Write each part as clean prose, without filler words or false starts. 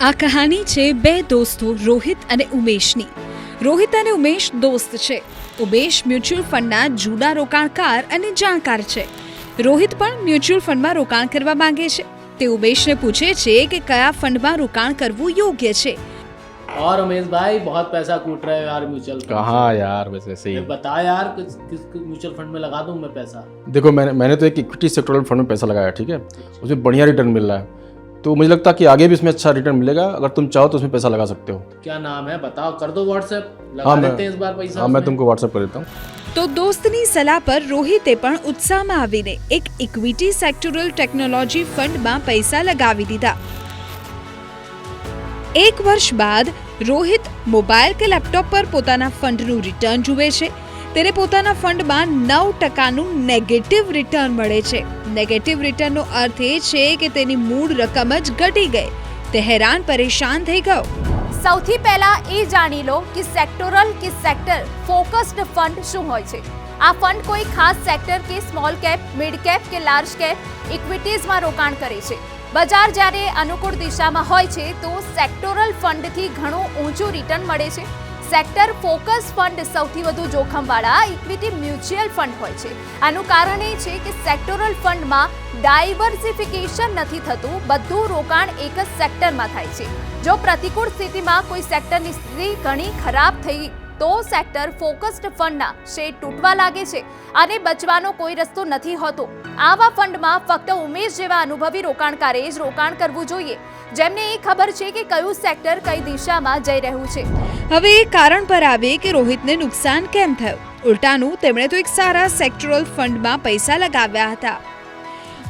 આ કહાની છે બે દોસ્તો રોહિત અને ઉમેશની. રોહિત અને ઉમેશ દોસ્ત છે. ઉમેશ મ્યુચ્યુઅલ ફંડના જૂના રોકાણકાર અને જાણકાર છે. રોહિત પણ મ્યુચ્યુઅલ ફંડમાં રોકાણ કરવા માંગે છે. તે ઉમેશને પૂછે છે કે કયા ફંડમાં રોકાણ કરવું યોગ્ય છે. और उमेश भाई बहुत पैसा कूट रहे हो यार म्यूचुअल फंड कहाँ यार वैसे सही से। बता यार किस म्यूचुअल फंड में लगा दूं मैं पैसा। देखो मैंने तो एक इक्विटी सेक्टोरल फंड में पैसा लगाया, ठीक है, उसमें बढ़िया रिटर्न मिल रहा है, तो मुझे लगता है कि आगे भी इसमें अच्छा रिटर्न मिलेगा. अगर तुम चाहो तो उसमें पैसा लगा सकते हो. क्या नाम है बताओ, कर दो व्हाट्सएप, लगा देते हैं इस बार पैसा. हाँ मैं तुमको व्हाट्सएप कर देता हूँ. તો દોસ્તની સલાહ પર રોહિતે પણ ઉત્સાહમાં આવીને એક ઇક્વિટી સેક્ટોરલ ટેકનોલોજી ફંડમાં પૈસા લગાવી દીધા. એક વર્ષ બાદ રોહિત મોબાઈલ કે લેપટોપ પર પોતાના ફંડનું રિટર્ન જુએ છે. તેને પોતાના ફંડમાં 9% નેગેટિવ રિટર્ન મળે છે. નેગેટિવ રિટર્નનો અર્થ એ છે કે તેની મૂળ રકમ જ ઘટી ગઈ. તે હેરાન પરેશાન થઈ ગયો. સૌથી પહેલા એ જાણી લો કે સેક્ટોરલ કે સેક્ટર ફોકસ્ડ ફંડ શું હોય છે. આ ફંડ કોઈ ખાસ સેક્ટર કે સ્મોલ કેપ, મિડ કેપ કે લાર્જ કેપ ઇક્વિટીઝમાં રોકાણ કરે છે. બજાર જ્યારે અનુકૂળ દિશામાં હોય છે તો સેક્ટોરલ ફંડથી ઘણું ઊંચું રિટર્ન મળે છે. સેક્ટર ફોકસ ફંડ સૌથી વધુ જોખમવાળા ઇક્વિટી મ્યુચ્યુઅલ ફંડ હોય છે. આનું કારણ એ છે કે સેક્ટોરલ ફંડમાં ડાયવર્સિફિકેશન નથી થતું, બધું રોકાણ એક જ સેક્ટરમાં થાય છે. જો પ્રતિકૂળ સ્થિતિમાં કોઈ સેક્ટરની સ્થિતિ ઘણી ખરાબ થઈ તો સેક્ટર ફોકસ્ડ ફંડના શેર તૂટવા લાગે છે અને બચવાનો કોઈ રસ્તો નથી હોતો. આવા ફંડમાં ફક્ત ઉમેશ જેવા અનુભવી રોકાણકારે જ રોકાણ કરવું જોઈએ, જેમને એ ખબર છે કે કયું સેક્ટર કઈ દિશામાં જઈ રહ્યું છે. હવે એ કારણ પર આવે કે રોહિતને નુકસાન કેમ થયું. ઉલટાનું તેમણે તો એક સારા સેક્ટોરલ ફંડમાં પૈસા લગાવ્યા હતા.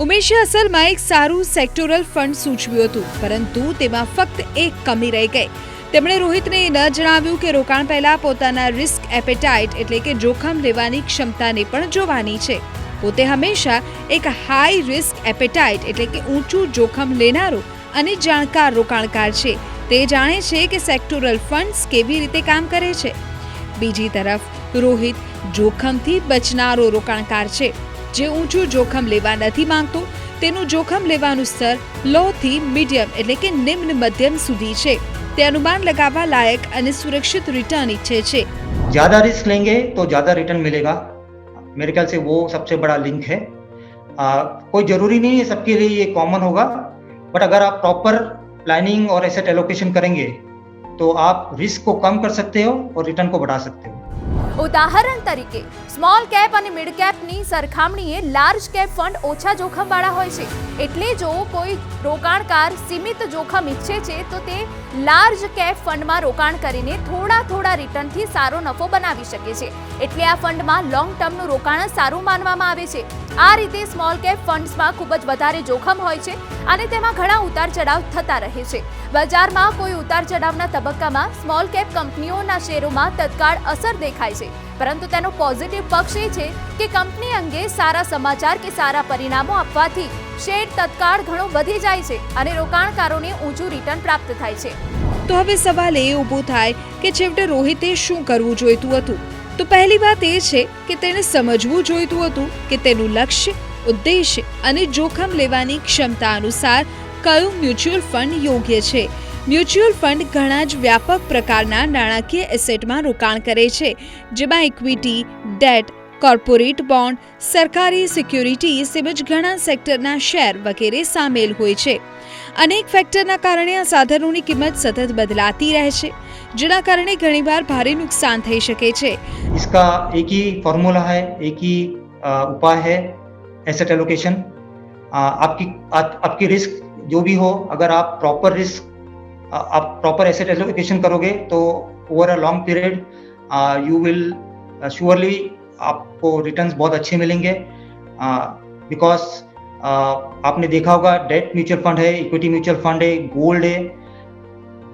ઉમેશે અસલમાં એક સારું સેક્ટોરલ ફંડ સૂચવ્યું હતું, પરંતુ તેમાં ફક્ત એક કમી રહી ગઈ. તેમણે રોહિતને એ ન જણાવ્યું કે રોકાણ પહેલા પોતાના રિસ્ક એપેટાઇટ એટલે કે જોખમ લેવાની ક્ષમતાને પણ જોવાની છે. પોતે હંમેશા એક હાઈ રિસ્ક એપેટાઇટ એટલે કે ઊંચું જોખમ લેનારો અને જાણકાર રોકાણકાર છે. તે જાણે છે કે સેક્ટોરલ ફંડ્સ કેવી રીતે કામ કરે છે. બીજી તરફ રોહિત જોખમથી બચનારો રોકાણકાર છે, જે ઊંચું જોખમ લેવા નથી માંગતો. તેનું જોખમ લેવાનું સ્તર લો થી મીડિયમ એટલે કે નિમ્ન મધ્યમ સુધી છે. તે अनुमान लगावा लायक અને સુરક્ષિત રિટર્ન ઈચ્છે છે. ज़्यादा रिस्क लेंगे तो ज़्यादा रिटर्न मिलेगा. मेरे ख्याल से वो सबसे बड़ा लिंक है. कोई ज़रूरी नहीं है सबके लिए ये कॉमन होगा, बट अगर आप प्रॉपर प्लानिंग और एसेट एलोकेशन करेंगे तो आप रिस्क को कम कर सकते हो और रिटर्न को बढ़ा सकते हो. ઉદાહરણ તરીકે સ્મોલ કેપ અને મિડ કેપની સરખામણીએ લાર્જ કેપ ફંડ ઓછા જોખમવાળા હોય છે. એટલે જો કોઈ રોકાણકાર સીમિત જોખમ ઈચ્છે છે તો તે લાર્જ કેપ ફંડમાં રોકાણ કરીને થોડા રિટર્નથી સારો નફો બનાવી શકે છે. એટલે આ ફંડમાં લોંગ ટર્મનું રોકાણ સારું માનવામાં આવે છે. આ રીતે સ્મોલ કેપ ફંડ્સમાં ખૂબ જ વધારે જોખમ હોય છે અને તેમાં ઘણા ઉતાર ચઢાવ થતા રહે છે. બજારમાં કોઈ ઉતાર ચઢાવના તબક્કામાં સ્મોલ કેપ કંપનીઓના શેરોમાં તત્કાળ અસર દેખાય છે, પરંતુ તેનો પોઝિટિવ પક્ષ એ છે કે કંપની અંગે સારા સમાચાર કે સારા પરિણામો આપવાથી શેર તત્કાળ ઘણો વધી જાય છે અને રોકાણકારોને ઊંચું રિટર્ન પ્રાપ્ત થાય છે. તો હવે સવાલ એ ઊભો થાય કે છેવટે રોહિતે શું કરવું જોઈતું હતું. તો પહેલી વાત એ છે કે તેણે સમજવું જોઈતું હતું કે તેનું લક્ષ્ય, ઉદ્દેશ્ય અને જોખમ લેવાની ક્ષમતા અનુસાર કયું મ્યુચ્યુઅલ ફંડ યોગ્ય છે. મ્યુચ્યુઅલ ફંડ ઘણા જ વ્યાપક પ્રકારના નાણાકીય એસેટમાં રોકાણ કરે છે, જેમાં ઇક્વિટી, ડેટ, કોર્પોરેટ બોન્ડ, સરકારી સિક્યોરિટીઝ તેમજ ઘણા સેક્ટરના શેર વગેરે સામેલ હોય છે. અનેક ફેક્ટરના કારણે આ સાધનોની કિંમત સતત બદલાતી રહે છે, જેના કારણે ઘણીવાર ભારે નુકસાન થઈ શકે છે. इसका एक ही फॉर्मूला है, एक ही उपाय है, एसेट एलोकेशन. आपकी रिस्क जो भी हो, अगर आप प्रॉपर एसेट एलोकेशन करोगे तो over a long period you will surely आपको रिटर्न्स बहुत अच्छे मिलेंगे. बिकॉज आपने देखा होगा डेट म्यूचुअल फंड है, इक्विटी म्यूचुअल फंड है, गोल्ड है.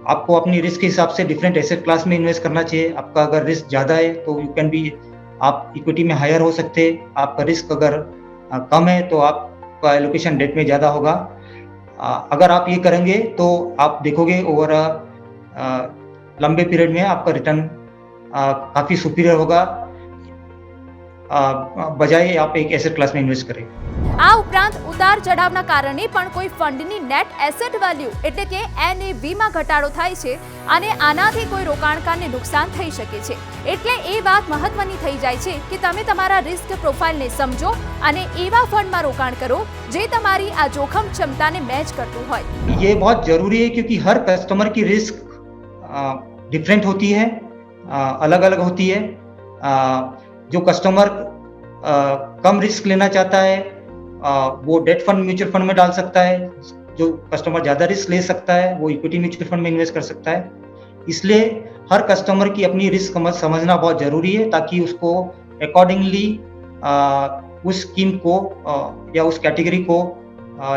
आपको अपनी रिस्क के हिसाब से डिफरेंट एसेट क्लास में इन्वेस्ट करना चाहिए. आपका अगर रिस्क ज़्यादा है तो यू कैन बी आप इक्विटी में हायर हो सकते हैं. आपका रिस्क अगर कम है तो आपका एलोकेशन डेट में ज़्यादा होगा. अगर आप ये करेंगे तो आप देखोगे ओवर लंबे पीरियड में आपका रिटर्न काफ़ी सुपीरियर होगा, बजाय आप एक एसेट क्लास में इन्वेस्ट करें. આ ઉપરાંત ઉતાર ચઢાવના કારણે પણ કોઈ ફંડની નેટ એસેટ વેલ્યુ એટલે કે NAV માં ઘટાડો થાય છે અને આનાથી કોઈ રોકાણકારને નુકસાન થઈ શકે છે. એટલે એ વાત મહત્વની થઈ જાય છે કે તમે તમારા રિસ્ક પ્રોફાઇલને સમજો અને એવા ફંડમાં રોકાણ કરો જે તમારી આ જોખમ ક્ષમતાને મેચ કરતું હોય. ये बहुत ज़रूरी है क्योंकि हर कस्टमर की रिस्क डिफरेंट होती है, अलग अलग होती है. जो कस्टमर कम रिस्क लेना चाहता है वो डेट फंड म्यूचुअल फंड में डाल सकता है. जो कस्टमर ज़्यादा रिस्क ले सकता है वो इक्विटी म्यूचुअल फंड में इन्वेस्ट कर सकता है. इसलिए हर कस्टमर की अपनी रिस्क समझना बहुत ज़रूरी है ताकि उसको अकॉर्डिंगली उस स्कीम को या उस कैटेगरी को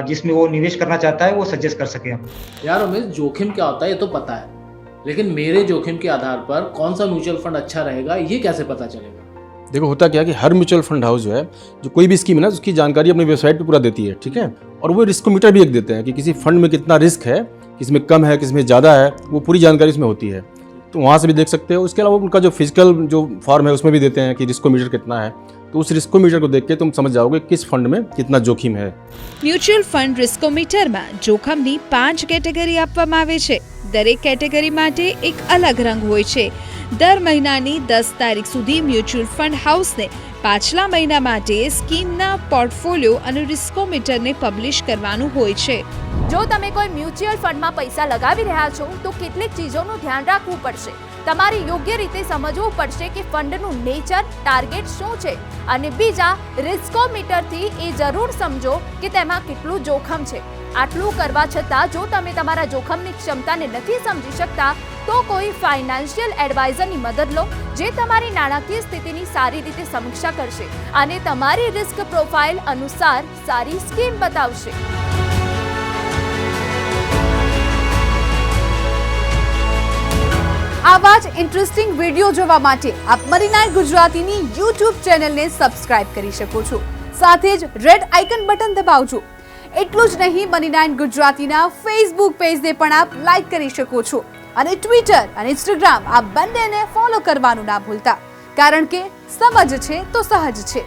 जिसमें वो निवेश करना चाहता है वो सजेस्ट कर सके हम. यार उमेश, जोखिम क्या होता है ये तो पता है, लेकिन मेरे जोखिम के आधार पर कौन सा म्यूचुअल फंड अच्छा रहेगा ये कैसे पता चलेगा? देखो होता क्या है कि हर म्यूचुअल फंड हाउस जो है, जो कोई भी स्कीम है ना, उसकी जानकारी अपनी वेबसाइट पे पूरा देती है, ठीक है. और वो रिस्कोमीटर भी एक देते हैं कि किसी फंड में कितना रिस्क है, किसमें कम है, किसमें ज़्यादा है, वो पूरी जानकारी इसमें होती है. तो वहाँ से भी देख सकते हो. उसके अलावा उनका जो फिजिकल जो फॉर्म है उसमें भी देते हैं कि रिस्कोमीटर कितना है. तो उस रिस्कोमीटर को देख के तुम समझ जाओगे किस फंड में कितना जोखिम है. મ્યુચ્યુઅલ ફંડ રિસ્કોમીટરમાં જોખમની 5 કેટેગરી આપવામાં આવે છે. દરેક કેટેગરી માટે એક અલગ રંગ હોય છે. દર મહિનાની 10 તારીખ સુધી મ્યુચ્યુઅલ ફંડ હાઉસને પાછલા મહિના માટે સ્કીમના પોર્ટફોલિયો અને રિસ્કોમીટરને પબ્લિશ કરવાનું હોય છે. જો તમે કોઈ મ્યુચ્યુઅલ ફંડમાં પૈસા લગાવી રહ્યા છો તો કેટલીક ચીજોનું ધ્યાન રાખવું પડશે. તમારે યોગ્ય રીતે સમજવું પડશે કે ફંડનું નેચર, ટાર્ગેટ શું છે અને બીજા રિસ્કોમીટરથી એ જરૂર સમજો કે તેમાં કેટલું જોખમ છે. આટલું કરવા છતાં જો તમે તમારા જોખમની ક્ષમતાને નથી સમજી શકતા તો કોઈ ફાઇનાન્શિયલ એડવાઇઝરની મદદ લો જે તમારી નાણાકીય સ્થિતિની સારી રીતે સમીક્ષા કરશે અને તમારી રિસ્ક પ્રોફાઇલ અનુસાર સારી સ્કીમ બતાવશે. આવા જ ઇન્ટરેસ્ટિંગ વિડીયો જોવા માટે આપ મની9 ગુજરાતીની YouTube ચેનલને સબસ્ક્રાઇબ કરી શકો છો. સાથે જ રેડ આઇકન બટન દબાવજો. એટલું જ નહીં, મની9 ગુજરાતીના ફેસબુક પેજને પણ આપ લાઇક કરી શકો છો અને ટ્વિટર અને ઇન્સ્ટાગ્રામ આ બંનેને ફોલો કરવાનું ના ભૂલતા, કારણ કે સમજ છે તો સહજ છે.